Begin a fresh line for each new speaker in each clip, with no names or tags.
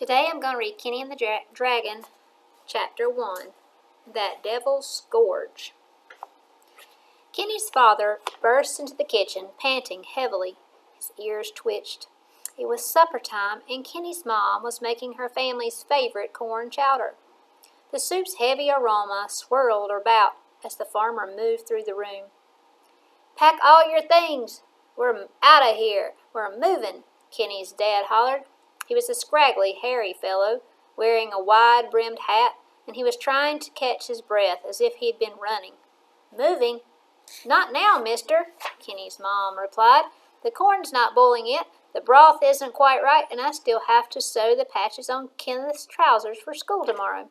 Today I'm going to read Kenny and the Dragon, Chapter 1, That Devil's Scourge. Kenny's father burst into the kitchen, panting heavily. His ears twitched. It was supper time, and Kenny's mom was making her family's favorite corn chowder. The soup's heavy aroma swirled about as the farmer moved through the room. "Pack all your things. We're out of here. We're moving," Kenny's dad hollered. He was a scraggly, hairy fellow, wearing a wide-brimmed hat, and he was trying to catch his breath as if he'd been running. "Moving? Not now, mister," Kenny's mom replied. "The corn's not boiling yet, the broth isn't quite right, and I still have to sew the patches on Kenneth's trousers for school tomorrow."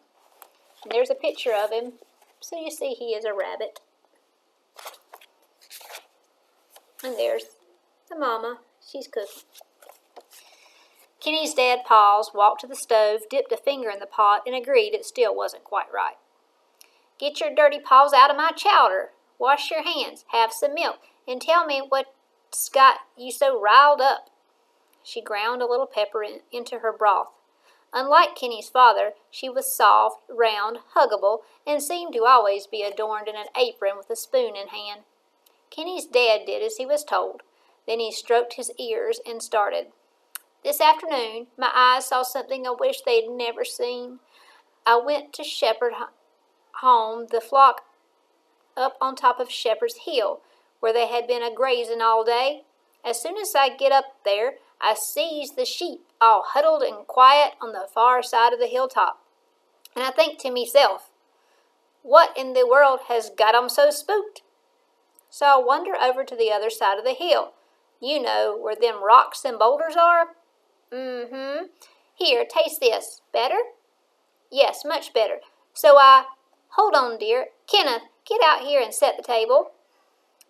And there's a picture of him, so you see he is a rabbit. And there's the mama. She's cooking. Kenny's dad paused, walked to the stove, dipped a finger in the pot, and agreed it still wasn't quite right. "Get your dirty paws out of my chowder. Wash your hands, have some milk, and tell me what's got you so riled up." She ground a little pepper into her broth. Unlike Kenny's father, she was soft, round, huggable, and seemed to always be adorned in an apron with a spoon in hand. Kenny's dad did as he was told. Then he stroked his ears and started. "This afternoon, my eyes saw something I wish they'd never seen. I went to shepherd home the flock up on top of Shepherd's Hill, where they had been a-grazing all day. As soon as I get up there, I sees the sheep all huddled and quiet on the far side of the hilltop. And I think to meself, what in the world has got 'em so spooked? So I wander over to the other side of the hill. You know, where them rocks and boulders are? Here, taste this. Better? Yes, much better. So hold on, dear. Kenneth, get out here and set the table."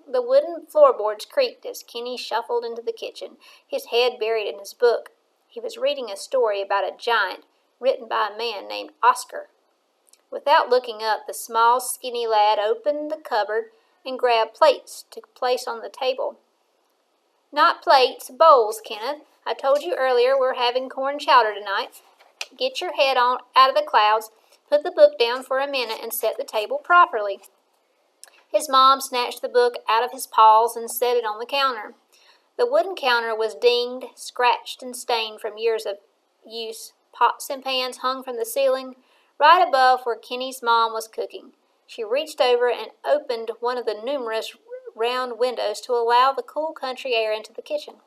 The wooden floorboards creaked as Kenny shuffled into the kitchen, his head buried in his book. He was reading a story about a giant, written by a man named Oscar. Without looking up, the small, skinny lad opened the cupboard and grabbed plates to place on the table. "Not plates, bowls, Kenneth. I told you earlier we're having corn chowder tonight. Get your head out of the clouds, put the book down for a minute, and set the table properly." His mom snatched the book out of his paws and set it on the counter. The wooden counter was dinged, scratched, and stained from years of use. Pots and pans hung from the ceiling, right above where Kenny's mom was cooking. She reached over and opened one of the numerous round windows to allow the cool country air into the kitchen.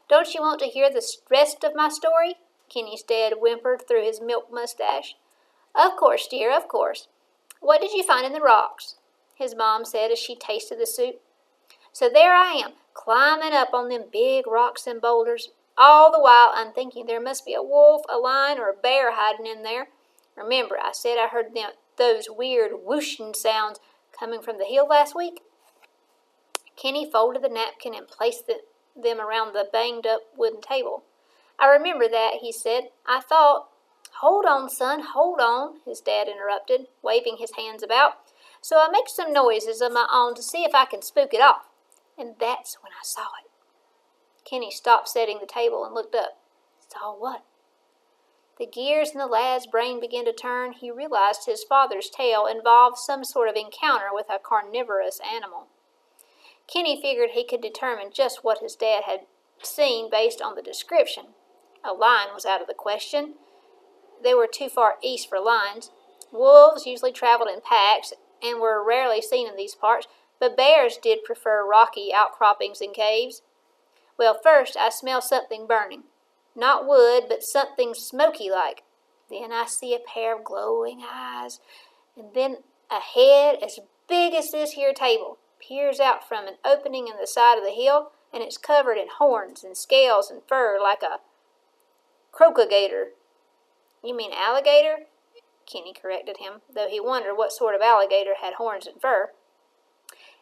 "Don't you want to hear the rest of my story?" Kenny's dad whimpered through his milk mustache. "Of course, dear, of course. What did you find in the rocks?" his mom said as she tasted the soup. "So there I am, climbing up on them big rocks and boulders. All the while I'm thinking there must be a wolf, a lion, or a bear hiding in there. Remember, I said I heard those weird whooshing sounds coming from the hill last week?" Kenny folded the napkin and placed them around the banged-up wooden table. "I remember that," he said. "I thought—" "Hold on, son, hold on," his dad interrupted, waving his hands about. "So I make some noises of my own to see if I can spook it off. And that's when I saw it." Kenny stopped setting the table and looked up. "Saw what?" The gears in the lad's brain began to turn. He realized his father's tale involved some sort of encounter with a carnivorous animal. Kenny figured he could determine just what his dad had seen based on the description. A lion was out of the question. They were too far east for lions. Wolves usually traveled in packs and were rarely seen in these parts, but bears did prefer rocky outcroppings and caves. "Well, first I smell something burning. Not wood, but something smoky-like. Then I see a pair of glowing eyes, and then a head as big as this here table peers out from an opening in the side of the hill, and it's covered in horns and scales and fur like a crocogator." "You mean alligator?" Kenny corrected him, though he wondered what sort of alligator had horns and fur.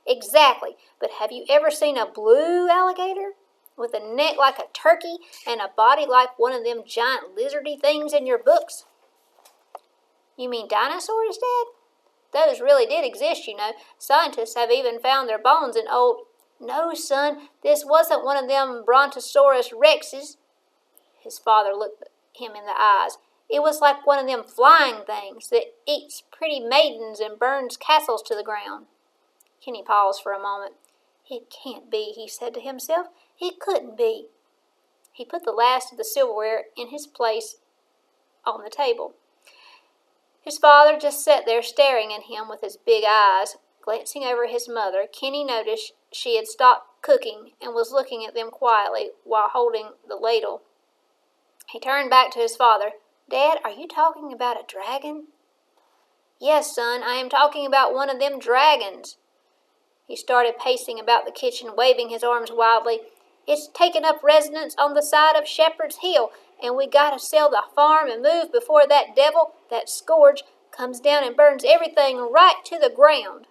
"Exactly, but have you ever seen a blue alligator? With a neck like a turkey and a body like one of them giant lizardy things in your books?" "You mean dinosaurs, Dad? Those really did exist, you know. Scientists have even found their bones in old—" "No, son, this wasn't one of them Brontosaurus rexes." His father looked him in the eyes. It was like one of them flying things that eats pretty maidens and burns castles to the ground. Kenny paused for a moment. It can't be, he said to himself. It couldn't be. He put the last of the silverware in his place on the table. His father just sat there staring at him with his big eyes. Glancing over at his mother, Kenny noticed she had stopped cooking and was looking at them quietly while holding the ladle. He turned back to his father. Dad, are you talking about a dragon? Yes, son, I am talking about one of them dragons. He started pacing about the kitchen, waving his arms wildly. It's taken up residence on the side of Shepherd's Hill, and we gotta sell the farm and move before that devil, that scourge, comes down and burns everything right to the ground.